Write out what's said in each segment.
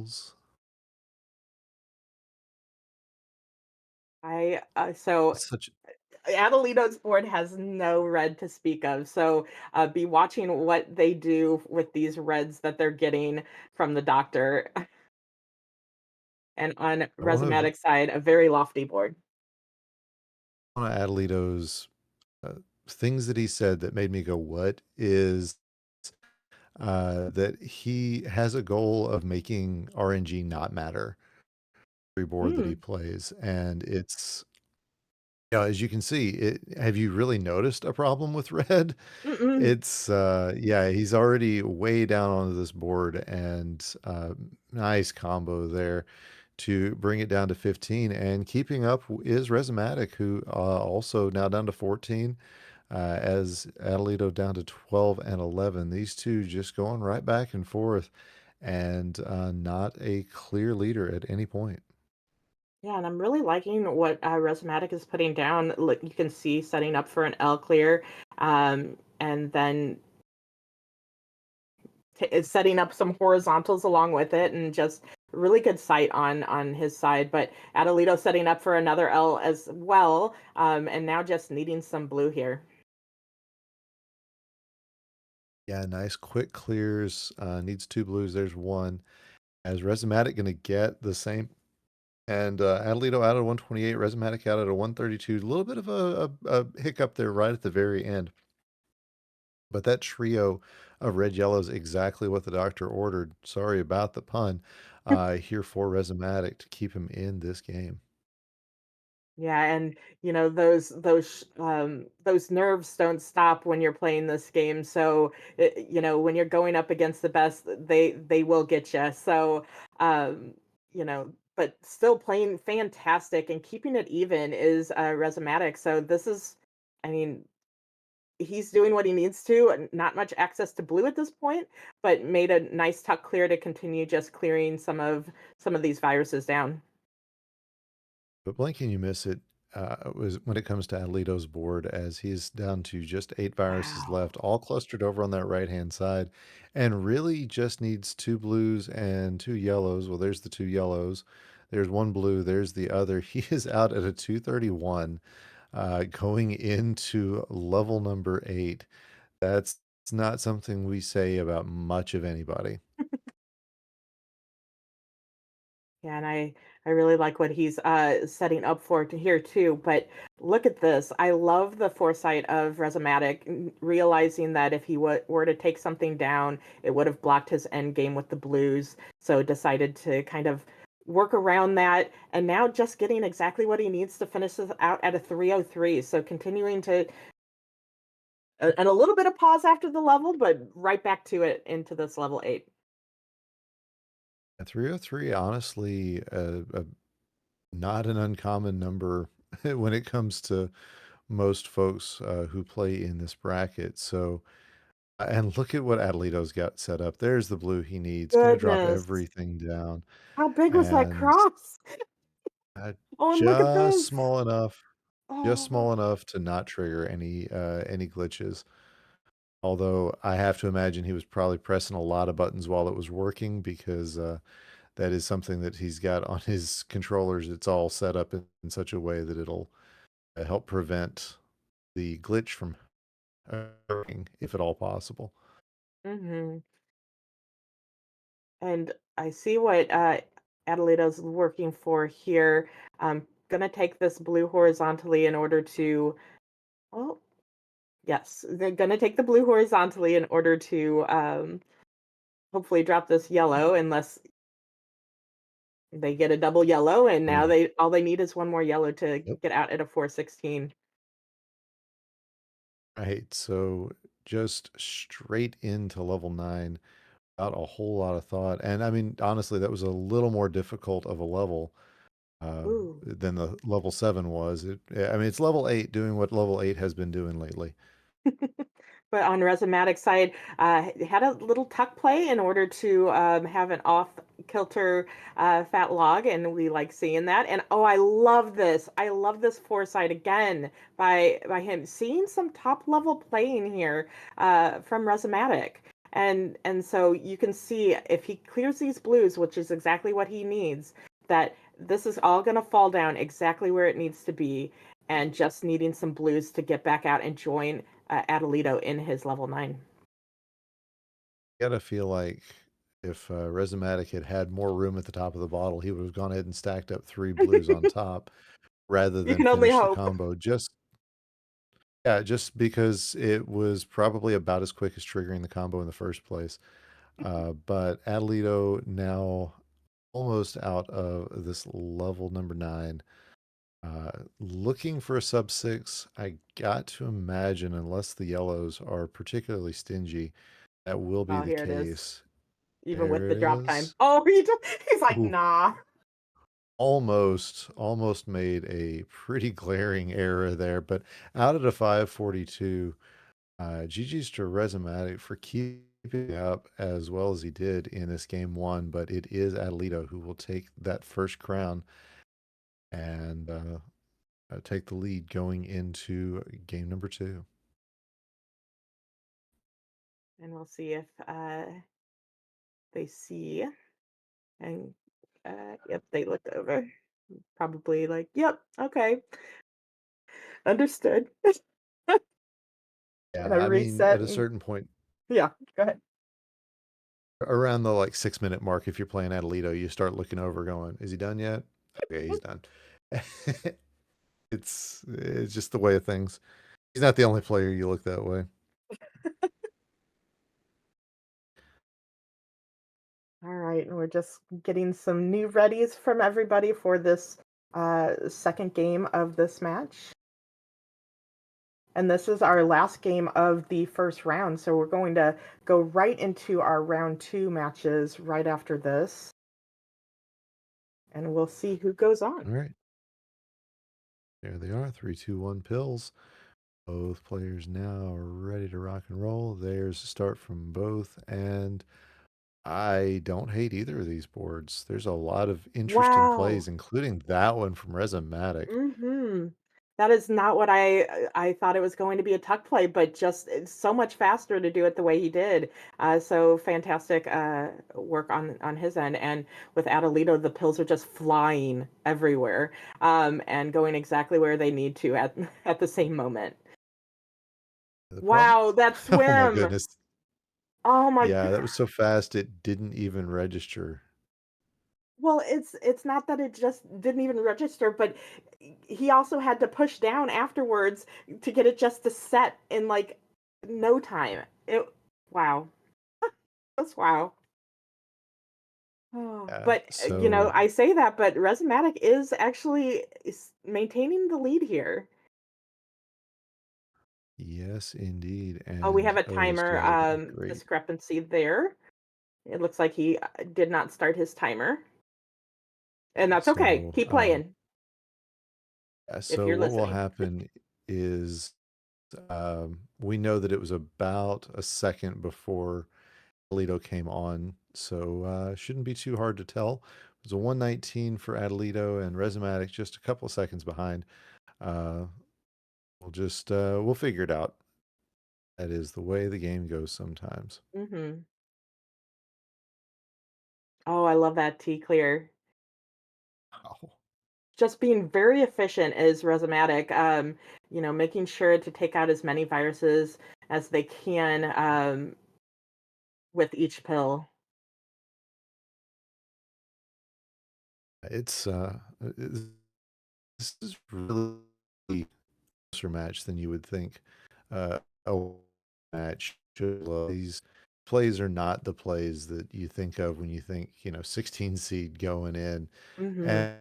levels. So It's such Adelito's board has no red to speak of. So be watching what they do with these reds that they're getting from the doctor. And on one of Rezamatic side, a very lofty board. Adelito's uh, things that he said that made me go, "What?" is that he has a goal of making RNG not matter every board that he Mm, plays, and it's yeah, as you can see, have you really noticed a problem with red? mm-mm. It's yeah, he's already way down onto this board, and nice combo there to bring it down to 15, and keeping up is Rezamatic, who also now down to 14, as Adelito down to 12 and 11. These two just going right back and forth, and not a clear leader at any point. Yeah, and I'm really liking what Rezamatic is putting down. Like you can see setting up for an L clear, and then is setting up some horizontals along with it, and just really good sight on his side. But Adelito setting up for another L as well, and now just needing some blue here. Yeah, nice quick clears. Needs two blues. There's one. As Resumatic going to get the same. And Adelito out at 128, Rezamatic out at a 132. A little bit of a hiccup there right at the very end. But that trio of red yellows exactly what the doctor ordered. Sorry about the pun. Here for Resumatic to keep him in this game. Yeah, and those nerves don't stop when you're playing this game. So when you're going up against the best, they will get you. So but still playing fantastic and keeping it even is Resumatic. So this is, I mean, he's doing what he needs to. And not much access to blue at this point, but made a nice tuck clear to continue just clearing some of these viruses down. But blinking you miss it was when it comes to Alito's board, as he's down to just 8 viruses Wow. left, all clustered over on that right hand side, and really just needs two blues and two yellows. Well, there's the two yellows. There's one blue. There's the other. He is out at a 231, going into level number 8. That's not something we say about much of anybody. Yeah, and I really like what he's setting up for to here too. But look at this. I love the foresight of Rezamatic, realizing that if he were to take something down, it would have blocked his end game with the blues. So decided to kind of work around that, and now just getting exactly what he needs to finish this out at a 303. So continuing to and a little bit of pause after the level, but right back to it into this level 8. At 303, honestly, not an uncommon number when it comes to most folks who play in this bracket. So, and look at what Adelito's got set up. There's the blue he needs. Going to drop Goodness. everything down, How big was that and cross? uh, Oh, and look at just this. small enough, just Oh. small enough to not trigger any glitches. Although I have to imagine he was probably pressing a lot of buttons while it was working, because that is something that he's got on his controllers. It's all set up in such a way that it'll help prevent the glitch from occurring, if at all possible. Mhm. And I see what, Adelita's working for here. I'm gonna take this blue horizontally in order to oh, yes, they're gonna take the blue horizontally in order to, hopefully drop this yellow unless they get a double yellow, and now Mm. they all they need is one more yellow to Yep. get out at a 416. Right. So just straight into level 9 without a whole lot of thought. And I mean, honestly, that was a little more difficult of a level Ooh. than the level 7 was. I mean, it's level 8 doing what level 8 has been doing lately. But on Resumatic side, had a little tuck play in order to have an off kilter fat log, and we like seeing that. And oh, I love this! I love this foresight again by him seeing some top level playing here from Resumatic. And so you can see if he clears these blues, which is exactly what he needs, that this is all going to fall down exactly where it needs to be, and just needing some blues to get back out and join Adelito in his level 9. Gotta feel like if Rezamatic had had more room at the top of the bottle, he would have gone ahead and stacked up 3 blues on top rather You than can only finish the hope. combo. Just because it was probably about as quick as triggering the combo in the first place. But Adelito now almost out of this level number 9. Looking for a sub 6. I got to imagine, unless the yellows are particularly stingy, that will be Oh, the here it is. case. Even with There the it drop time. is. Oh, he's like, Ooh, nah. almost made a pretty glaring error there, but out at a 542, GG's to Rezamatic for keeping up as well as he did in this game 1, but it is Atalito who will take that first crown and take the lead going into game number 2. And we'll see if they see. And yep, they looked over. Probably like, yep, okay, understood. Yeah, And a I mean, at reset. a And certain point, yeah, go ahead. around the like 6 minute mark, if you're playing Atalito, you start looking over, going, "Is he done yet?" Okay, he's done. It's just the way of things. He's not the only player you look that way. All right, and we're just getting some new readies from everybody for this second game of this match. And this is our last game of the first round, so we're going to go right into our round 2 matches right after this, and we'll see who goes on. All right, there they are. 3, 2, 1 pills. Both players now are ready to rock and roll. There's a start from both, and I don't hate either of these boards. There's a lot of interesting Wow. plays, including that one from Rezamatic. Mhm. That is not what I thought it was going to be a tuck play, but just it's so much faster to do it the way he did. So fantastic work on his end. And with Adelito, the pills are just flying everywhere, and going exactly where they need to at at the same moment. The problem, Wow, that oh my swim. goodness. Oh my Yeah, god. that was so fast it didn't even register. Well, it's not that it just didn't even register, but he also had to push down afterwards to get it just to set in, like, no time. It wow. That's wow. Oh, Yeah, but, so I say that, but Resmatic is maintaining the lead here. yes, indeed. Oh, we have And a oh, this timer, guy, great. discrepancy there. It looks like he, did not start his timer, and Yeah, that's okay. so Keep playing yeah, if so you're what will listening. happen is we know that it was about a second before Adelito came on, so shouldn't be too hard to tell. It was a 119 for Adelito and Resumatic just a couple of seconds behind. Uh, we'll figure it out. That is the way the game goes sometimes. Mhm. Oh, I love that T clear. Wow. Just being very efficient is Rezamatic, making sure to take out as many viruses as they can, with each pill. It's this is really a closer match than you would think. A match these plays are not the plays that you think of when you think 16 seed going in, Mhm, and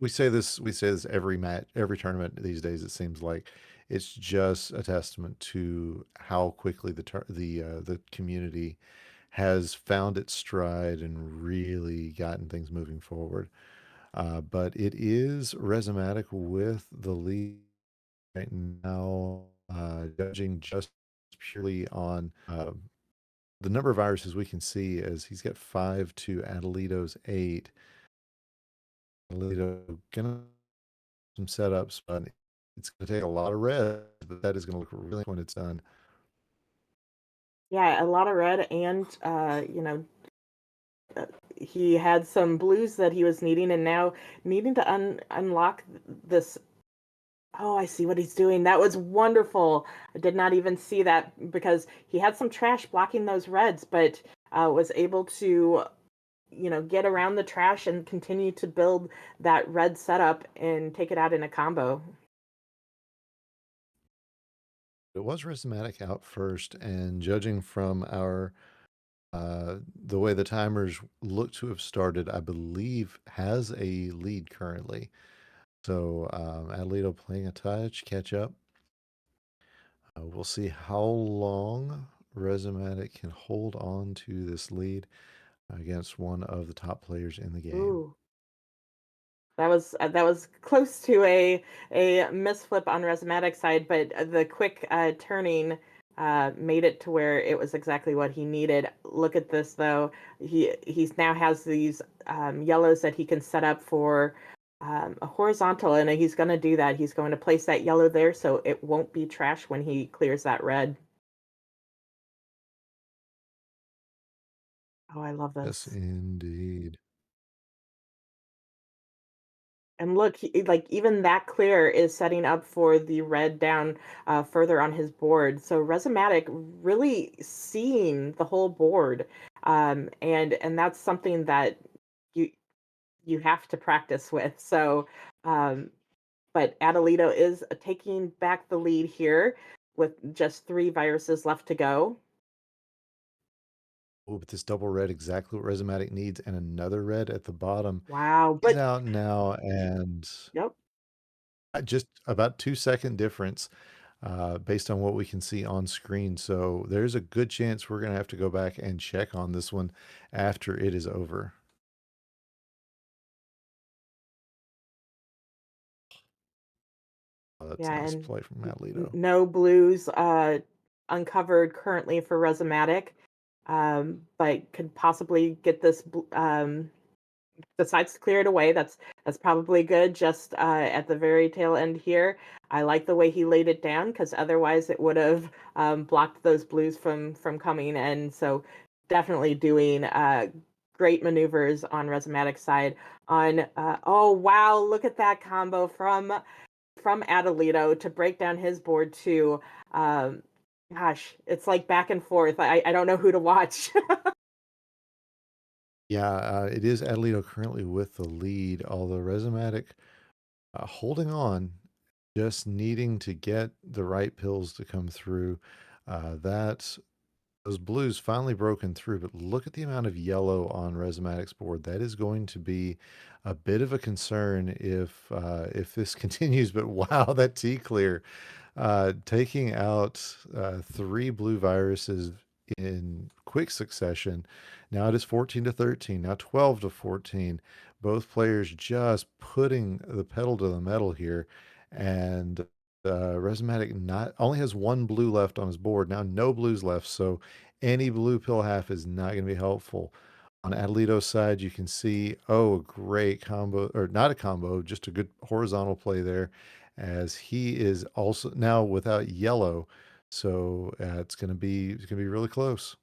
we say this every match, every tournament these days. It seems like it's just a testament to how quickly the community has found its stride and really gotten things moving forward. But it is Resumatic with the lead right now, judging just purely on the number of viruses we can see as he's got 5 to Adelito's 8. Adelito gonna some setups, but it's gonna take a lot of red, but that is gonna look really when it's done. Yeah, a lot of red and, he had some blues that he was needing and now needing to unlock this. Oh, I see what he's doing. That was wonderful. I did not even see that because he had some trash blocking those reds, but was able to, get around the trash and continue to build that red setup and take it out in a combo. It was Rhizomatic out first, and judging from our the way the timers look to have started, I believe has a lead currently. So Atalito playing a touch, catch up. We'll see how long Rezamatic can hold on to this lead against one of the top players in the game. Ooh. That was close to a misflip on Resmatic's side, but the quick turning made it to where it was exactly what he needed. Look at this though; he's now has these yellows that he can set up for a horizontal, and he's going to do that. He's going to place that yellow there so it won't be trash when he clears that red. Oh, I love Yes, this. indeed. And look, like even that clear is setting up for the red down further on his board. So Resomatic really seeing the whole board, and that's something that you you have to practice with. So, um, but Atalito is taking back the lead here with just 3 viruses left to go. Oh, but this double red, exactly what Rhizomatic needs, and another red at the bottom. Wow, He's but out now, and yep. just about 2 second difference based on what we can see on screen. So there's a good chance we're going to have to go back and check on this one after it is over. Oh, that's Yeah, nice and play from Atlito. no blues uncovered currently for Resomatic, but could possibly get this decides to clear it away. That's probably good. Just at the very tail end here, I like the way he laid it down because otherwise it would have blocked those blues from coming. And so definitely doing great maneuvers on Resomatic's side. On oh wow, look at that combo from Atalito to break down his board too. Um, Gosh, it's like back and forth. I don't know who to watch. Yeah, it is Atlito currently with the lead, although Rhizomatic holding on, just needing to get the right pills to come through. That those blues finally broken through, but look at the amount of yellow on Rhizomatic's board. That is going to be a bit of a concern if this continues. But wow, that T clear, taking out 3 blue viruses in quick succession. Now it is 14-13. Now 12-14. Both players just putting the pedal to the metal here, and Resmatic not only has 1 blue left on his board, now no blues left, so any blue pill half is not going to be helpful. On Adelito's side, you can see, oh, a great combo, or not a combo, just a good horizontal play there, as he is also now without yellow, so it's gonna be really close.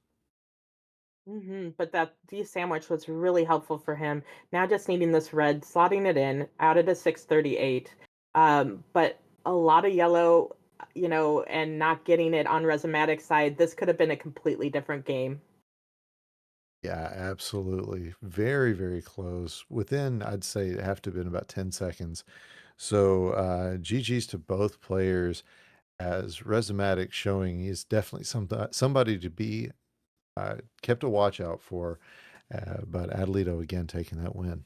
But that D sandwich was really helpful for him. Now just needing this red, slotting it in, out at a 638. But a lot of yellow, and not getting it on Resomatic side. This could have been a completely different game. Yeah, absolutely. Very, very close. Within, I'd say it have to have been about 10 seconds. So GG's to both players as Resumatic showing he's definitely somebody to be kept a watch out for. But Adelito again taking that win.